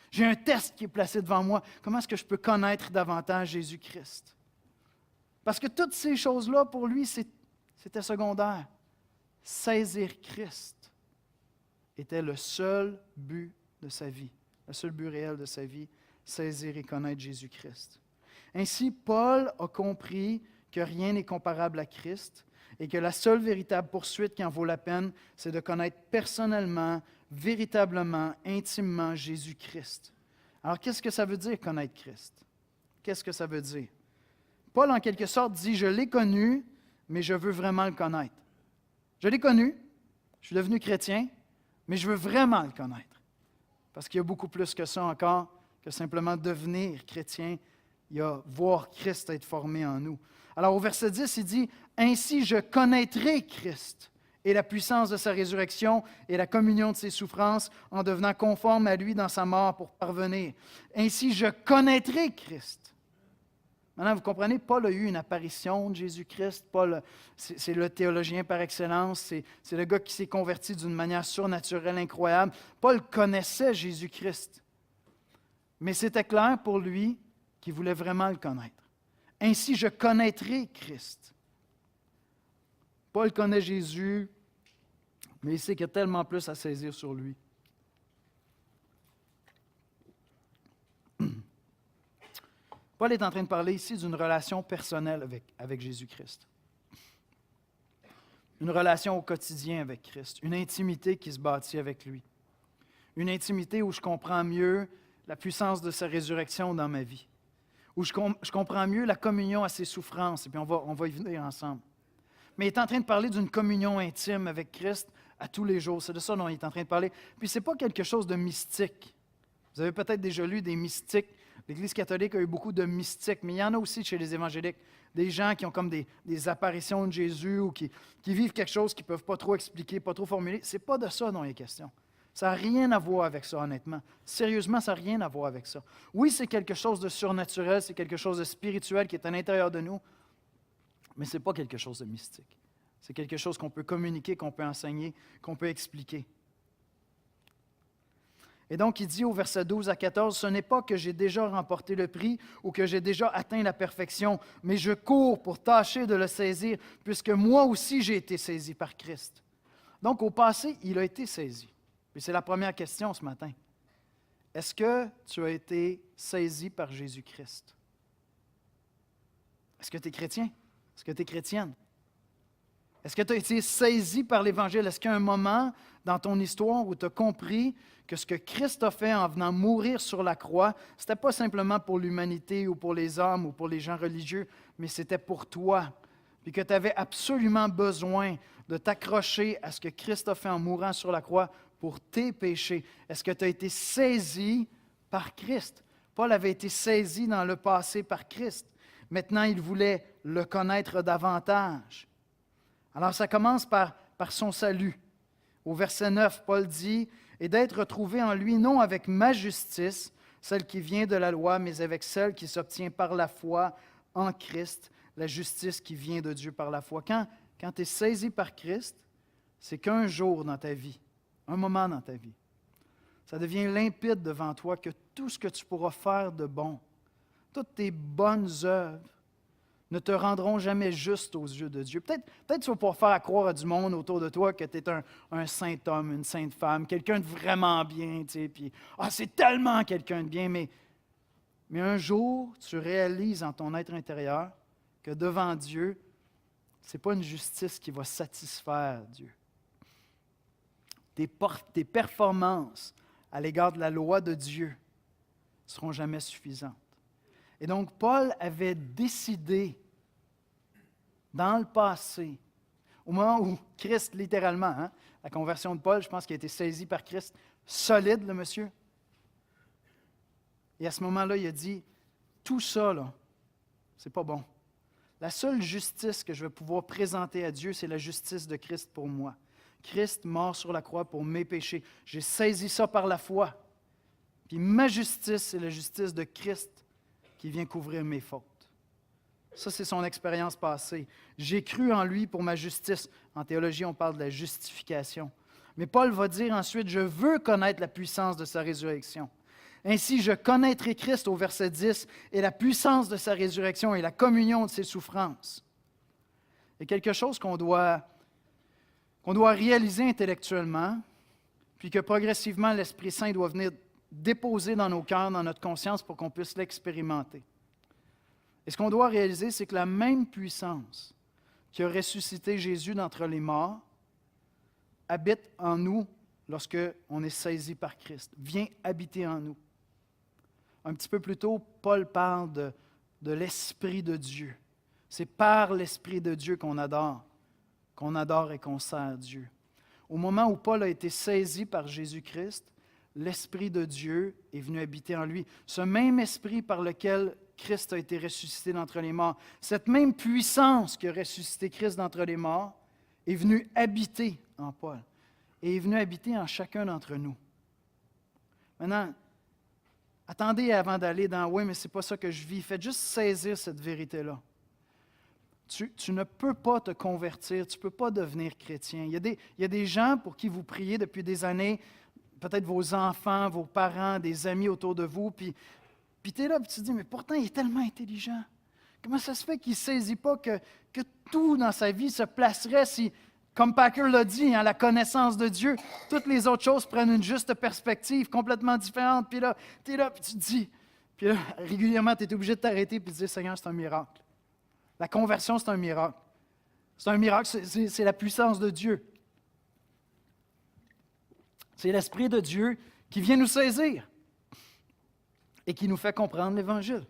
J'ai un test qui est placé devant moi. Comment est-ce que je peux connaître davantage Jésus-Christ? Parce que toutes ces choses-là, pour lui, c'était secondaire. Saisir Christ était le seul but de sa vie, le seul but réel de sa vie, saisir et connaître Jésus-Christ. Ainsi, Paul a compris que rien n'est comparable à Christ et que la seule véritable poursuite qui en vaut la peine, c'est de connaître personnellement véritablement, intimement Jésus-Christ. Alors, qu'est-ce que ça veut dire connaître Christ? Qu'est-ce que ça veut dire? Paul, en quelque sorte, dit, je l'ai connu, mais je veux vraiment le connaître. Je l'ai connu, je suis devenu chrétien, mais je veux vraiment le connaître. Parce qu'il y a beaucoup plus que ça encore, que simplement devenir chrétien. Il y a voir Christ être formé en nous. Alors, au verset 10, il dit, « Ainsi je connaîtrai Christ et la puissance de sa résurrection et la communion de ses souffrances en devenant conforme à lui dans sa mort pour parvenir. Ainsi je connaîtrai Christ. » Maintenant, vous comprenez, Paul a eu une apparition de Jésus-Christ. Paul, c'est le théologien par excellence. C'est le gars qui s'est converti d'une manière surnaturelle, incroyable. Paul connaissait Jésus-Christ. Mais c'était clair pour lui qu'il voulait vraiment le connaître. Ainsi, je connaîtrai Christ. Paul connaît Jésus, mais il sait qu'il y a tellement plus à saisir sur lui. Paul est en train de parler ici d'une relation personnelle avec Jésus-Christ. Une relation au quotidien avec Christ, une intimité qui se bâtit avec lui. Une intimité où je comprends mieux la puissance de sa résurrection dans ma vie, où je comprends mieux la communion à ses souffrances, et puis on va y venir ensemble. Mais il est en train de parler d'une communion intime avec Christ à tous les jours. C'est de ça dont il est en train de parler. Puis ce n'est pas quelque chose de mystique. Vous avez peut-être déjà lu des mystiques. L'Église catholique a eu beaucoup de mystiques, mais il y en a aussi chez les évangéliques. Des gens qui ont comme des apparitions de Jésus ou qui vivent quelque chose qu'ils ne peuvent pas trop expliquer, pas trop formuler. Ce n'est pas de ça dont il est question. Ça n'a rien à voir avec ça, honnêtement. Sérieusement, ça n'a rien à voir avec ça. Oui, c'est quelque chose de surnaturel, c'est quelque chose de spirituel qui est à l'intérieur de nous, mais ce n'est pas quelque chose de mystique. C'est quelque chose qu'on peut communiquer, qu'on peut enseigner, qu'on peut expliquer. Et donc, il dit au verset 12 à 14, « Ce n'est pas que j'ai déjà remporté le prix ou que j'ai déjà atteint la perfection, mais je cours pour tâcher de le saisir, puisque moi aussi j'ai été saisi par Christ. » Donc, au passé, il a été saisi. Puis c'est la première question ce matin. Est-ce que tu as été saisi par Jésus-Christ? Est-ce que tu es chrétien? Est-ce que tu es chrétienne? Est-ce que tu as été saisi par l'Évangile? Est-ce qu'il y a un moment dans ton histoire où tu as compris que ce que Christ a fait en venant mourir sur la croix, ce n'était pas simplement pour l'humanité ou pour les hommes ou pour les gens religieux, mais c'était pour toi. Puis que tu avais absolument besoin de t'accrocher à ce que Christ a fait en mourant sur la croix pour tes péchés. Est-ce que tu as été saisi par Christ? Paul avait été saisi dans le passé par Christ. Maintenant, il voulait le connaître davantage. Alors, ça commence par son salut. Au verset 9, Paul dit, « Et d'être retrouvé en lui, non avec ma justice, celle qui vient de la loi, mais avec celle qui s'obtient par la foi en Christ, la justice qui vient de Dieu par la foi. » Quand tu es saisi par Christ, c'est qu'un jour dans ta vie, un moment dans ta vie, ça devient limpide devant toi que tout ce que tu pourras faire de bon, toutes tes bonnes œuvres, ne te rendront jamais juste aux yeux de Dieu. Peut-être tu vas pouvoir faire croire à du monde autour de toi que tu es un saint homme, une sainte femme, quelqu'un de vraiment bien, tu sais, puis c'est tellement quelqu'un de bien, mais un jour, tu réalises en ton être intérieur que devant Dieu, ce n'est pas une justice qui va satisfaire Dieu. Tes performances à l'égard de la loi de Dieu ne seront jamais suffisantes. Et donc, Paul avait décidé, dans le passé, au moment où Christ, littéralement, la conversion de Paul, je pense qu'il a été saisi par Christ, solide, le monsieur. Et à ce moment-là, il a dit, tout ça, là, c'est pas bon. La seule justice que je vais pouvoir présenter à Dieu, c'est la justice de Christ pour moi. Christ mort sur la croix pour mes péchés. J'ai saisi ça par la foi. Puis ma justice, c'est la justice de Christ qui vient couvrir mes fautes. Ça, c'est son expérience passée. J'ai cru en lui pour ma justice. En théologie, on parle de la justification. Mais Paul va dire ensuite, je veux connaître la puissance de sa résurrection. Ainsi, je connaîtrai Christ au verset 10 et la puissance de sa résurrection et la communion de ses souffrances. Il y a quelque chose qu'on doit réaliser intellectuellement, puis que progressivement l'Esprit Saint doit venir déposer dans nos cœurs, dans notre conscience, pour qu'on puisse l'expérimenter. Et ce qu'on doit réaliser, c'est que la même puissance qui a ressuscité Jésus d'entre les morts habite en nous lorsque on est saisi par Christ. Viens habiter en nous. Un petit peu plus tôt, Paul parle de l'Esprit de Dieu. C'est par l'Esprit de Dieu qu'on adore et qu'on sert Dieu. Au moment où Paul a été saisi par Jésus-Christ, l'Esprit de Dieu est venu habiter en lui. Ce même Esprit par lequel Christ a été ressuscité d'entre les morts, cette même puissance qui a ressuscité Christ d'entre les morts, est venue habiter en Paul et est venue habiter en chacun d'entre nous. Maintenant, attendez avant d'aller dans « oui, mais ce n'est pas ça que je vis ». Faites juste saisir cette vérité-là. Tu ne peux pas te convertir, tu ne peux pas devenir chrétien. Il y a des gens pour qui vous priez depuis des années, peut-être vos enfants, vos parents, des amis autour de vous, puis tu es là et tu te dis, mais pourtant il est tellement intelligent. Comment ça se fait qu'il ne saisit pas que tout dans sa vie se placerait si, comme Packer l'a dit, la connaissance de Dieu, toutes les autres choses prennent une juste perspective complètement différente. Puis là, tu es là et tu te dis, puis là, régulièrement, tu es obligé de t'arrêter et de dire, Seigneur, c'est un miracle. La conversion, c'est un miracle. C'est un miracle, c'est la puissance de Dieu. C'est l'Esprit de Dieu qui vient nous saisir et qui nous fait comprendre l'Évangile.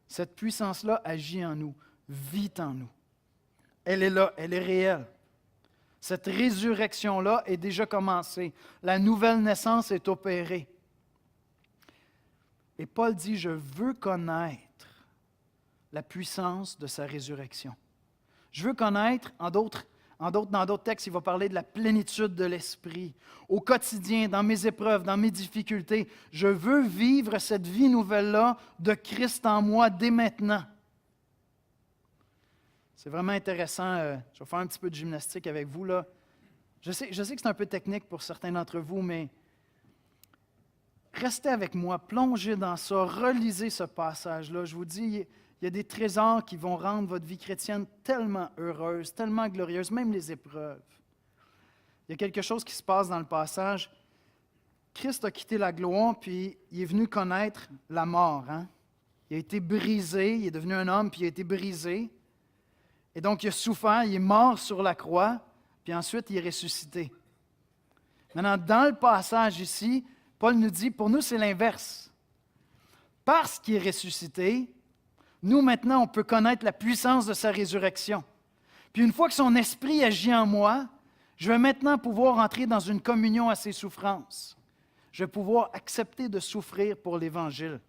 Cette puissance-là agit en nous, vit en nous. Elle est là, elle est réelle. Cette résurrection-là est déjà commencée. La nouvelle naissance est opérée. Et Paul dit, je veux connaître la puissance de sa résurrection. Je veux connaître, dans d'autres textes, il va parler de la plénitude de l'Esprit. Au quotidien, dans mes épreuves, dans mes difficultés, je veux vivre cette vie nouvelle-là de Christ en moi dès maintenant. C'est vraiment intéressant. Je vais faire un petit peu de gymnastique avec vous, là. Je sais que c'est un peu technique pour certains d'entre vous, mais restez avec moi, plongez dans ça, relisez ce passage-là. Je vous dis, il y a des trésors qui vont rendre votre vie chrétienne tellement heureuse, tellement glorieuse, même les épreuves. Il y a quelque chose qui se passe dans le passage. Christ a quitté la gloire, puis il est venu connaître la mort. Il a été brisé, il est devenu un homme, puis il a été brisé. Et donc, il a souffert, il est mort sur la croix, puis ensuite, il est ressuscité. Maintenant, dans le passage ici, Paul nous dit, pour nous, c'est l'inverse. Parce qu'il est ressuscité, nous, maintenant, on peut connaître la puissance de sa résurrection. Puis une fois que son esprit agit en moi, je vais maintenant pouvoir entrer dans une communion à ses souffrances. Je vais pouvoir accepter de souffrir pour l'Évangile.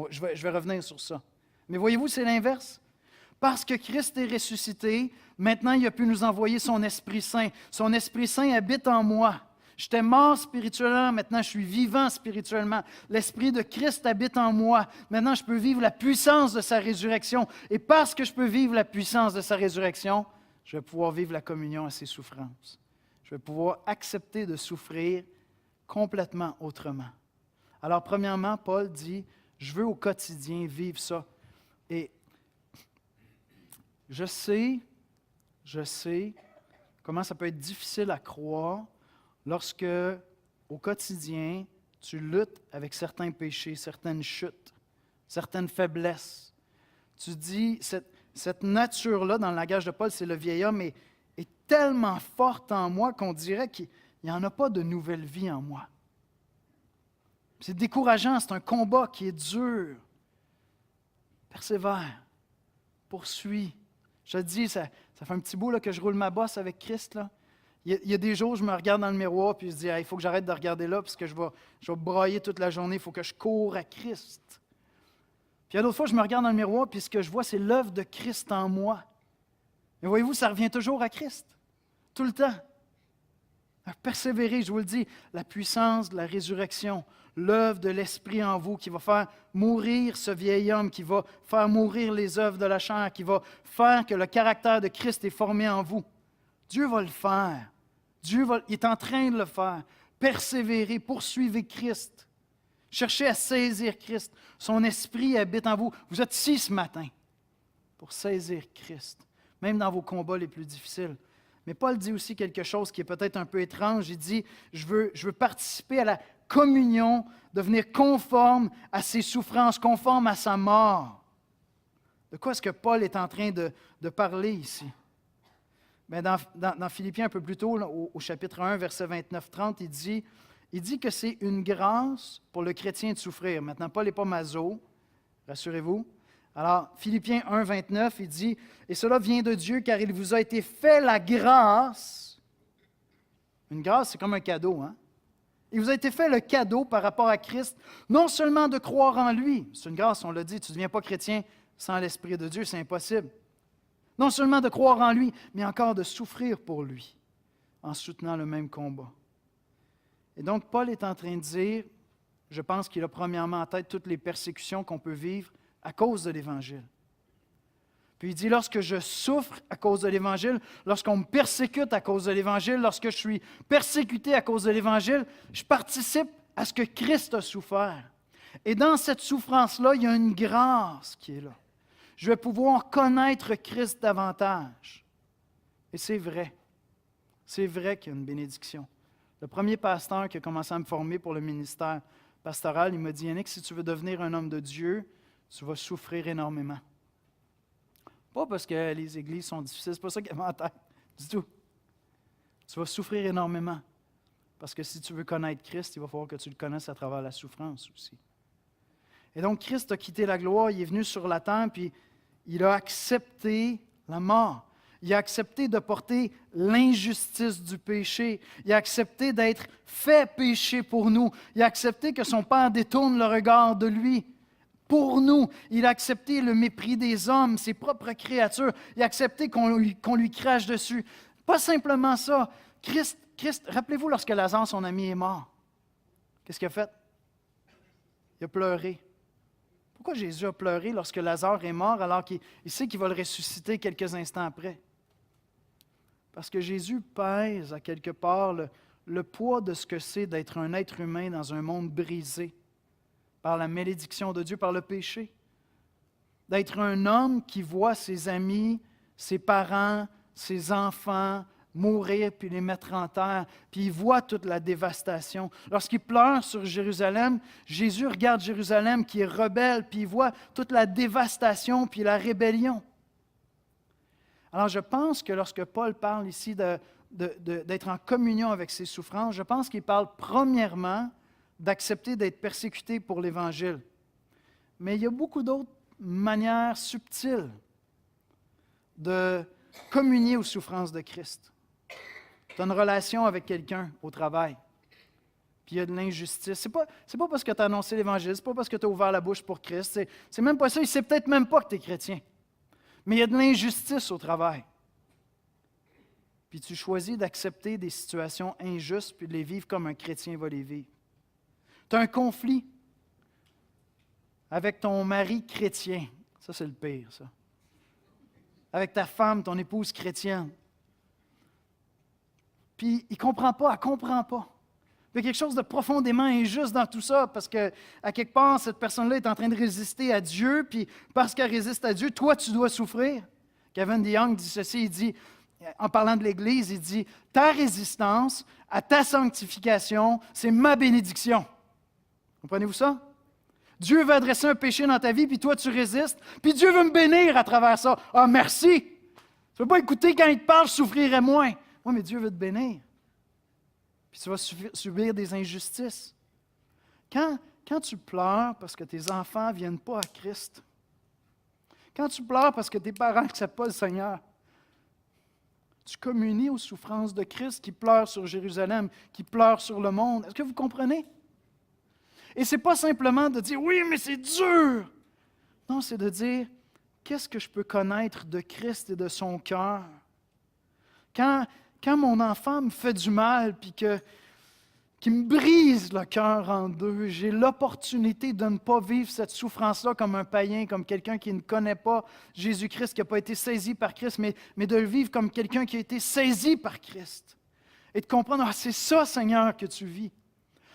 Je vais revenir sur ça. Mais voyez-vous, c'est l'inverse. Parce que Christ est ressuscité, maintenant, il a pu nous envoyer son Esprit Saint. Son Esprit Saint habite en moi. J'étais mort spirituellement, maintenant je suis vivant spirituellement. L'Esprit de Christ habite en moi. Maintenant, je peux vivre la puissance de sa résurrection. Et parce que je peux vivre la puissance de sa résurrection, je vais pouvoir vivre la communion à ses souffrances. Je vais pouvoir accepter de souffrir complètement autrement. Alors, premièrement, Paul dit, je veux au quotidien vivre ça. Et je sais comment ça peut être difficile à croire lorsque, au quotidien, tu luttes avec certains péchés, certaines chutes, certaines faiblesses. Tu dis, cette nature-là, dans le langage de Paul, c'est le vieil homme, est tellement forte en moi qu'on dirait qu'il n'y en a pas de nouvelle vie en moi. C'est décourageant, c'est un combat qui est dur. Persévère, poursuis. Je te dis, ça fait un petit bout là, que je roule ma bosse avec Christ, là. Il y a des jours où je me regarde dans le miroir et je dis, il faut que j'arrête de regarder là parce que je vais brailler toute la journée, il faut que je cours à Christ. Puis il y a d'autres fois, je me regarde dans le miroir et ce que je vois, c'est l'œuvre de Christ en moi. Mais voyez-vous, ça revient toujours à Christ, tout le temps. Persévérer, je vous le dis, la puissance de la résurrection, l'œuvre de l'Esprit en vous qui va faire mourir ce vieil homme, qui va faire mourir les œuvres de la chair, qui va faire que le caractère de Christ est formé en vous. Dieu va le faire. Il est en train de le faire. Persévérez, poursuivez Christ. Cherchez à saisir Christ. Son esprit habite en vous. Vous êtes ici ce matin pour saisir Christ, même dans vos combats les plus difficiles. Mais Paul dit aussi quelque chose qui est peut-être un peu étrange. Il dit, je veux participer à la communion, devenir conforme à ses souffrances, conforme à sa mort. De quoi est-ce que Paul est en train de parler ici? Mais dans Philippiens, un peu plus tôt, là, au chapitre 1, verset 29-30, il dit que c'est une grâce pour le chrétien de souffrir. Maintenant, Paul n'est pas maso, rassurez-vous. Alors, Philippiens 1, 29, il dit « Et cela vient de Dieu, car il vous a été fait la grâce. » Une grâce, c'est comme un cadeau, hein? Il vous a été fait le cadeau par rapport à Christ, non seulement de croire en lui. C'est une grâce, on l'a dit, tu ne deviens pas chrétien sans l'Esprit de Dieu, c'est impossible. Non seulement de croire en lui, mais encore de souffrir pour lui, en soutenant le même combat. Et donc, Paul est en train de dire, je pense qu'il a premièrement en tête toutes les persécutions qu'on peut vivre à cause de l'Évangile. Puis il dit, lorsque je souffre à cause de l'Évangile, lorsqu'on me persécute à cause de l'Évangile, lorsque je suis persécuté à cause de l'Évangile, je participe à ce que Christ a souffert. Et dans cette souffrance-là, il y a une grâce qui est là. Je vais pouvoir connaître Christ davantage. Et c'est vrai. C'est vrai qu'il y a une bénédiction. Le premier pasteur qui a commencé à me former pour le ministère pastoral, il m'a dit, Yannick, si tu veux devenir un homme de Dieu, tu vas souffrir énormément. Pas parce que les églises sont difficiles, c'est pas ça qu'il y avait en tête, du tout. Tu vas souffrir énormément. Parce que si tu veux connaître Christ, il va falloir que tu le connaisses à travers la souffrance aussi. Et donc, Christ a quitté la gloire, il est venu sur la terre, puis il a accepté la mort. Il a accepté de porter l'injustice du péché. Il a accepté d'être fait péché pour nous. Il a accepté que son Père détourne le regard de lui. Pour nous, il a accepté le mépris des hommes, ses propres créatures. Il a accepté qu'on lui crache dessus. Pas simplement ça. Christ, rappelez-vous lorsque Lazare, son ami, est mort. Qu'est-ce qu'il a fait? Il a pleuré. Pourquoi Jésus a pleuré lorsque Lazare est mort alors qu'il sait qu'il va le ressusciter quelques instants après? Parce que Jésus pèse à quelque part le poids de ce que c'est d'être un être humain dans un monde brisé par la malédiction de Dieu, par le péché. D'être un homme qui voit ses amis, ses parents, ses enfants mourir puis les mettre en terre, puis il voit toute la dévastation. Lorsqu'il pleure sur Jérusalem, Jésus regarde Jérusalem qui est rebelle, puis il voit toute la dévastation puis la rébellion. Alors je pense que lorsque Paul parle ici d'être en communion avec ses souffrances, je pense qu'il parle premièrement d'accepter d'être persécuté pour l'Évangile. Mais il y a beaucoup d'autres manières subtiles de communier aux souffrances de Christ. Tu as une relation avec quelqu'un au travail, puis il y a de l'injustice. C'est pas parce que tu as annoncé l'Évangile, c'est pas parce que tu as ouvert la bouche pour Christ, c'est même pas ça, il ne sait peut-être même pas que tu es chrétien. Mais il y a de l'injustice au travail. Puis tu choisis d'accepter des situations injustes, puis de les vivre comme un chrétien va les vivre. Tu as un conflit avec ton mari chrétien. Ça, c'est le pire, ça. Avec ta femme, ton épouse chrétienne. Puis, il ne comprend pas, elle ne comprend pas. Il y a quelque chose de profondément injuste dans tout ça, parce qu'à quelque part, cette personne-là est en train de résister à Dieu, puis parce qu'elle résiste à Dieu, toi, tu dois souffrir. Kevin DeYoung dit ceci, il dit, en parlant de l'Église, il dit, ta résistance à ta sanctification, c'est ma bénédiction. Comprenez-vous ça? Dieu veut adresser un péché dans ta vie, puis toi, tu résistes, puis Dieu veut me bénir à travers ça. Ah, merci! Tu ne peux pas écouter quand il te parle, je souffrirai moins. Oui, mais Dieu veut te bénir. Puis tu vas subir des injustices. Quand tu pleures parce que tes enfants ne viennent pas à Christ, quand tu pleures parce que tes parents n'acceptent pas le Seigneur, tu communies aux souffrances de Christ qui pleure sur Jérusalem, qui pleure sur le monde. Est-ce que vous comprenez? Et ce n'est pas simplement de dire « Oui, mais c'est dur! » Non, c'est de dire « Qu'est-ce que je peux connaître de Christ et de son cœur? » Quand mon enfant me fait du mal, puis qui me brise le cœur en deux, j'ai l'opportunité de ne pas vivre cette souffrance-là comme un païen, comme quelqu'un qui ne connaît pas Jésus-Christ, qui n'a pas été saisi par Christ, mais de le vivre comme quelqu'un qui a été saisi par Christ. Et de comprendre, ah, c'est ça, Seigneur, que tu vis.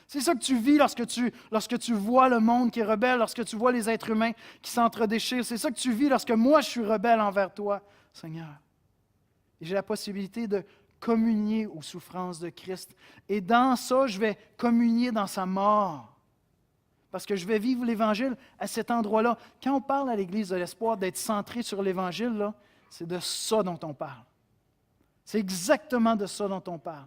C'est ça que tu vis lorsque tu vois le monde qui est rebelle, lorsque tu vois les êtres humains qui s'entredéchirent. C'est ça que tu vis lorsque moi, je suis rebelle envers toi, Seigneur. Et j'ai la possibilité de communier aux souffrances de Christ. Et dans ça, je vais communier dans sa mort. Parce que je vais vivre l'Évangile à cet endroit-là. Quand on parle à l'Église de l'Espoir d'être centré sur l'Évangile, là, c'est de ça dont on parle. C'est exactement de ça dont on parle.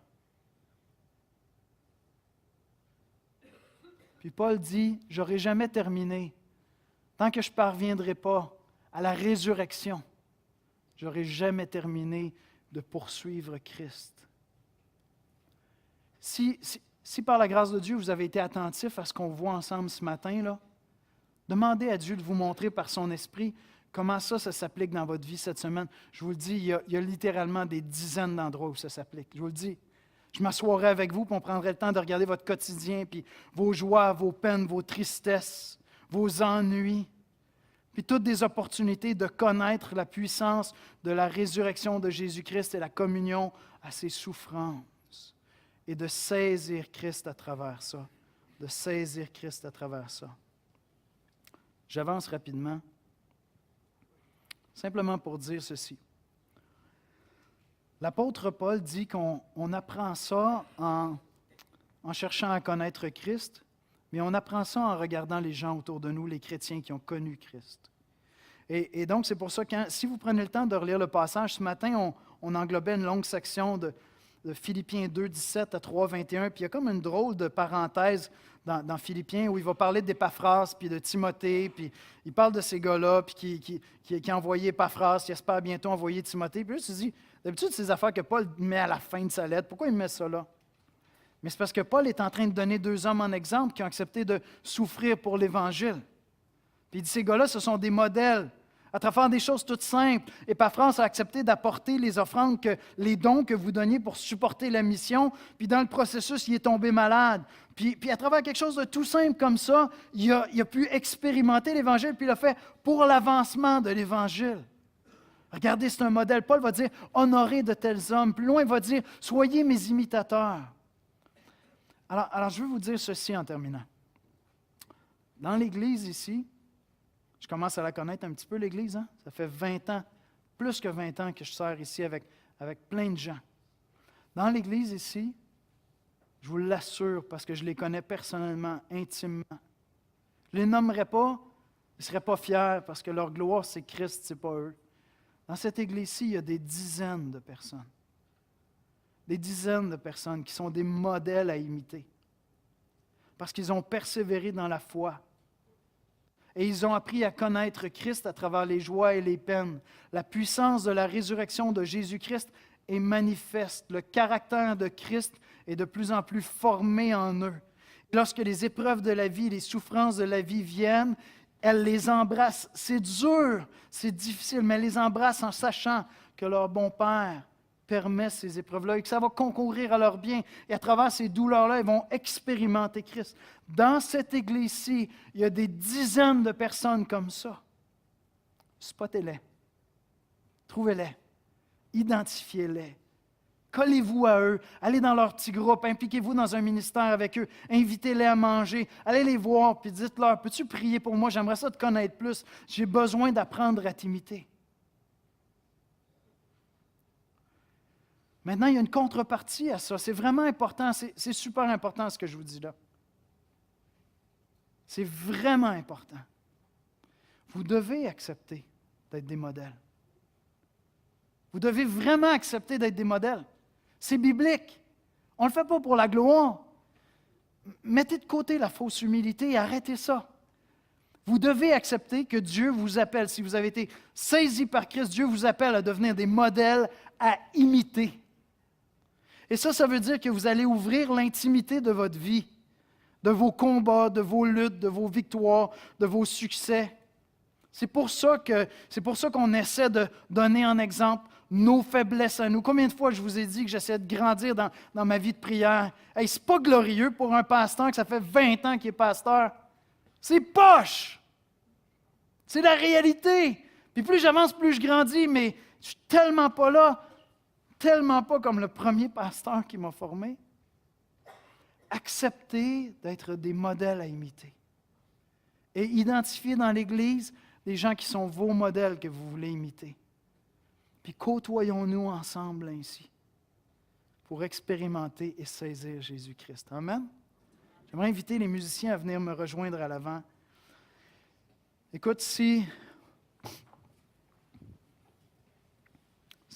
Puis Paul dit, « J'aurai jamais terminé. Tant que je ne parviendrai pas à la résurrection, je n'aurai jamais terminé de poursuivre Christ. » Si par la grâce de Dieu, vous avez été attentif à ce qu'on voit ensemble ce matin, là, demandez à Dieu de vous montrer par son esprit comment ça s'applique dans votre vie cette semaine. Je vous le dis, il y a littéralement des dizaines d'endroits où ça s'applique. Je vous le dis. Je m'assoirai avec vous, puis on prendrait le temps de regarder votre quotidien, puis vos joies, vos peines, vos tristesses, vos ennuis, puis toutes des opportunités de connaître la puissance de la résurrection de Jésus-Christ et la communion à ses souffrances, et de saisir Christ à travers ça, de saisir Christ à travers ça. J'avance rapidement, simplement pour dire ceci. L'apôtre Paul dit qu'on apprend ça en cherchant à connaître Christ, mais on apprend ça en regardant les gens autour de nous, les chrétiens qui ont connu Christ. Et donc, c'est pour ça que si vous prenez le temps de relire le passage, ce matin, on englobait une longue section de Philippiens 2, 17 à 3, 21, puis il y a comme une drôle de parenthèse dans Philippiens où il va parler d'Épaphras, puis de Timothée, puis il parle de ces gars-là, puis qui a envoyé Épaphras, qui espère bientôt envoyer Timothée. Puis là, tu te dis, d'habitude, c'est des affaires que Paul met à la fin de sa lettre. Pourquoi il met ça là? Mais c'est parce que Paul est en train de donner deux hommes en exemple qui ont accepté de souffrir pour l'Évangile. Puis il dit, ces gars-là, ce sont des modèles. À travers des choses toutes simples. Épaphras a accepté d'apporter les offrandes, les dons que vous donniez pour supporter la mission. Puis dans le processus, il est tombé malade. Puis à travers quelque chose de tout simple comme ça, il a pu expérimenter l'Évangile, puis il l'a fait pour l'avancement de l'Évangile. Regardez, c'est un modèle. Paul va dire, honorez de tels hommes. Plus loin, il va dire, soyez mes imitateurs. Alors je veux vous dire ceci en terminant. Dans l'Église ici, je commence à la connaître un petit peu, l'Église. Hein? Ça fait 20 ans, plus que 20 ans que je sers ici avec plein de gens. Dans l'Église ici, je vous l'assure, parce que je les connais personnellement, intimement. Je ne les nommerai pas, ils ne seraient pas fiers, parce que leur gloire, c'est Christ, ce n'est pas eux. Dans cette Église-ci, il y a des dizaines de personnes. Des dizaines de personnes qui sont des modèles à imiter. Parce qu'ils ont persévéré dans la foi. Et ils ont appris à connaître Christ à travers les joies et les peines. La puissance de la résurrection de Jésus-Christ est manifeste. Le caractère de Christ est de plus en plus formé en eux. Lorsque les épreuves de la vie, les souffrances de la vie viennent, elles les embrassent. C'est dur, c'est difficile, mais elles les embrassent en sachant que leur bon Père permet ces épreuves-là et que ça va concourir à leur bien. Et à travers ces douleurs-là, ils vont expérimenter Christ. Dans cette Église-ci, il y a des dizaines de personnes comme ça. Spottez-les. Trouvez-les. Identifiez-les. Collez-vous à eux. Allez dans leur petit groupe. Impliquez-vous dans un ministère avec eux. Invitez-les à manger. Allez les voir puis dites-leur, peux-tu prier pour moi? J'aimerais ça te connaître plus. J'ai besoin d'apprendre à t'imiter. Maintenant, il y a une contrepartie à ça. C'est vraiment important. C'est super important ce que je vous dis là. C'est vraiment important. Vous devez accepter d'être des modèles. Vous devez vraiment accepter d'être des modèles. C'est biblique. On ne le fait pas pour la gloire. Mettez de côté la fausse humilité et arrêtez ça. Vous devez accepter que Dieu vous appelle. Si vous avez été saisi par Christ, Dieu vous appelle à devenir des modèles à imiter. Et ça veut dire que vous allez ouvrir l'intimité de votre vie, de vos combats, de vos luttes, de vos victoires, de vos succès. C'est pour ça qu'on essaie de donner en exemple nos faiblesses à nous. Combien de fois je vous ai dit que j'essaie de grandir dans ma vie de prière? Hey, c'est pas glorieux pour un pasteur que ça fait 20 ans qu'il est pasteur. C'est poche! C'est la réalité. Puis plus j'avance, plus je grandis, mais je suis tellement pas là. Tellement pas comme le premier pasteur qui m'a formé. Acceptez d'être des modèles à imiter. Et identifiez dans l'Église des gens qui sont vos modèles que vous voulez imiter. Puis côtoyons-nous ensemble ainsi pour expérimenter et saisir Jésus-Christ. Amen? J'aimerais inviter les musiciens à venir me rejoindre à l'avant. Écoute, si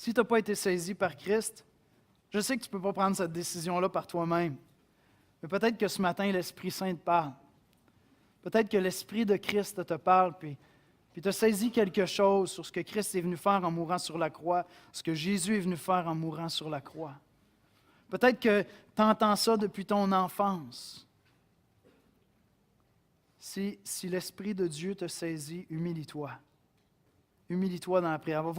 Si tu n'as pas été saisi par Christ, je sais que tu ne peux pas prendre cette décision-là par toi-même. Mais peut-être que ce matin, l'Esprit Saint te parle. Peut-être que l'Esprit de Christ te parle, puis tu as saisi quelque chose sur ce que Christ est venu faire en mourant sur la croix, ce que Jésus est venu faire en mourant sur la croix. Peut-être que tu entends ça depuis ton enfance. Si l'Esprit de Dieu te saisit, humilie-toi. Humilie-toi dans la prière. Va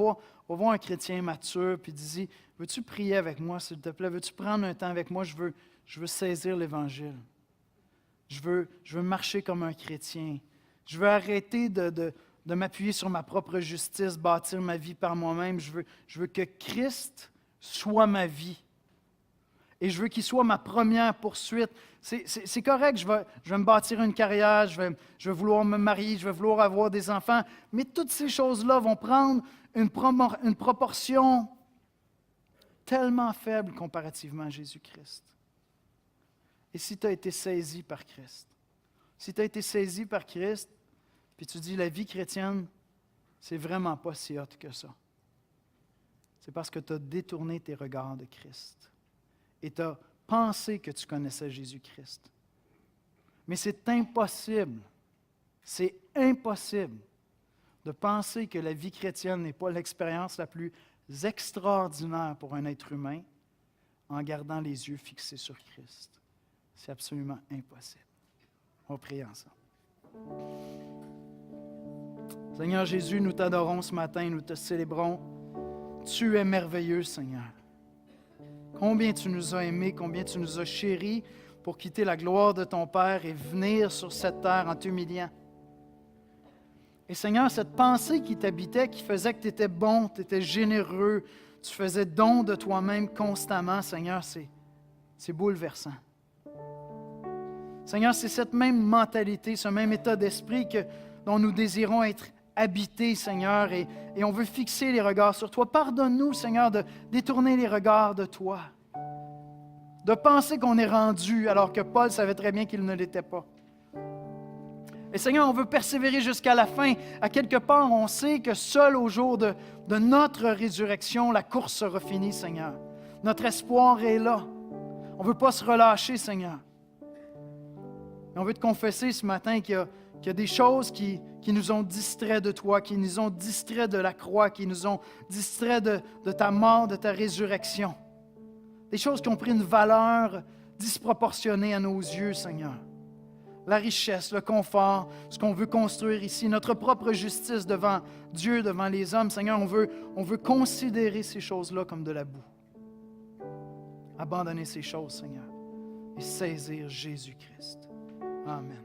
voir un chrétien mature, puis dis-y, veux-tu prier avec moi, s'il te plaît? Veux-tu prendre un temps avec moi? Je veux saisir l'Évangile. Je veux marcher comme un chrétien. Je veux arrêter de m'appuyer sur ma propre justice, bâtir ma vie par moi-même. Je veux que Christ soit ma vie. Et je veux qu'il soit ma première poursuite. C'est correct, je vais me bâtir une carrière, je vais vouloir me marier, je vais vouloir avoir des enfants, mais toutes ces choses-là vont prendre une proportion tellement faible comparativement à Jésus-Christ. Et si tu as été saisi par Christ, puis tu dis la vie chrétienne, c'est vraiment pas si hot que ça. C'est parce que tu as détourné tes regards de Christ. Et tu as pensé que tu connaissais Jésus-Christ. Mais c'est impossible de penser que la vie chrétienne n'est pas l'expérience la plus extraordinaire pour un être humain en gardant les yeux fixés sur Christ. C'est absolument impossible. On va prier ensemble. Seigneur Jésus, nous t'adorons ce matin, nous te célébrons. Tu es merveilleux, Seigneur. Combien tu nous as aimés, combien tu nous as chéris pour quitter la gloire de ton Père et venir sur cette terre en t'humiliant. Et Seigneur, cette pensée qui t'habitait, qui faisait que tu étais bon, tu étais généreux, tu faisais don de toi-même constamment, Seigneur, c'est bouleversant. Seigneur, c'est cette même mentalité, ce même état d'esprit dont nous désirons être habités, Seigneur, et on veut fixer les regards sur toi. Pardonne-nous, Seigneur, de détourner les regards de toi, de penser qu'on est rendu alors que Paul savait très bien qu'il ne l'était pas. Et Seigneur, on veut persévérer jusqu'à la fin. À quelque part, on sait que seul au jour de notre résurrection, la course sera finie, Seigneur. Notre espoir est là. On ne veut pas se relâcher, Seigneur. Mais on veut te confesser ce matin qu'il y a des choses qui nous ont distraits de toi, qui nous ont distraits de la croix, qui nous ont distraits de ta mort, de ta résurrection. Des choses qui ont pris une valeur disproportionnée à nos yeux, Seigneur. La richesse, le confort, ce qu'on veut construire ici, notre propre justice devant Dieu, devant les hommes, Seigneur, on veut considérer ces choses-là comme de la boue. Abandonner ces choses, Seigneur, et saisir Jésus-Christ. Amen.